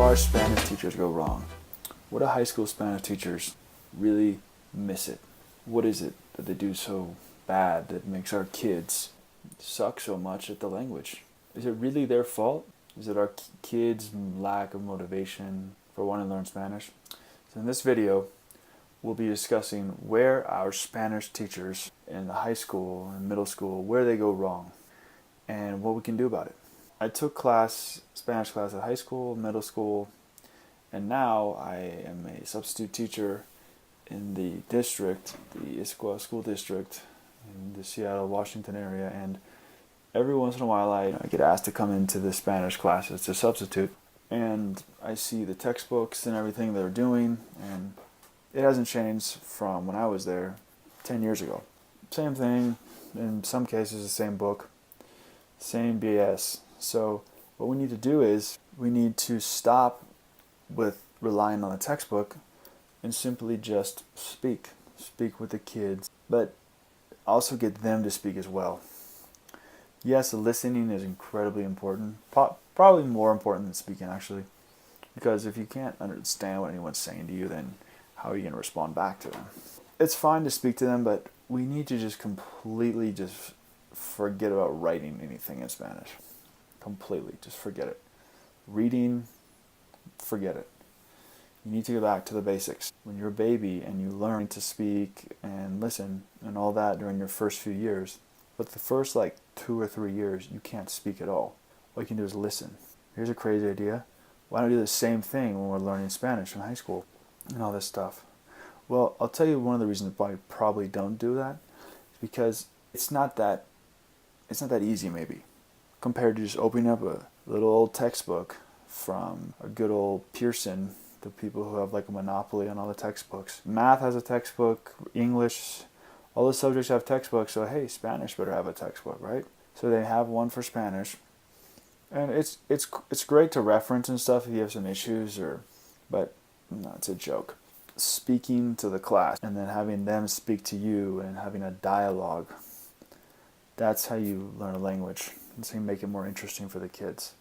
our Spanish teachers go wrong? What do high school Spanish teachers really miss it? What is it that they do so bad that makes our kids suck so much at the language? Is it really their fault? Is it our kids' lack of motivation for wanting to learn Spanish? So in this video, we'll be discussing where our Spanish teachers in the high school and middle school, where they go wrong and what we can do about it. I took Spanish class at high school, middle school, and now I am a substitute teacher in the district, the Issaquah School District in the Seattle, Washington area, and every once in a while I get asked to come into the Spanish classes to substitute, and I see the textbooks and everything they're doing, and it hasn't changed from when I was there 10 years ago. Same thing, in some cases the same book, same BS. So what we need to do is we need to stop with relying on the textbook and simply just speak with the kids, but also get them to speak as well. Yes, listening is incredibly important, probably more important than speaking actually, because if you can't understand what anyone's saying to you, then how are you going to respond back to them? It's fine to speak to them, but we need to just completely just forget about writing anything in Spanish. Completely, just forget it. Reading, forget it. You need to go back to the basics. When you're a baby and you learn to speak and listen and all that during your first few years, but the first 2 or 3 years you can't speak at all. All you can do is listen. Here's a crazy idea. Why don't we do the same thing when we're learning Spanish in high school and all this stuff? Well, I'll tell you one of the reasons why I probably don't do that is because it's not that easy maybe, compared to just opening up a little old textbook from a good old Pearson, the people who have a monopoly on all the textbooks. Math has a textbook, English, all the subjects have textbooks, so hey, Spanish better have a textbook, right? So they have one for Spanish. And it's great to reference and stuff if you have some issues, but no, it's a joke. Speaking to the class and then having them speak to you and having a dialogue, that's how you learn a language. That's how you make it more interesting for the kids.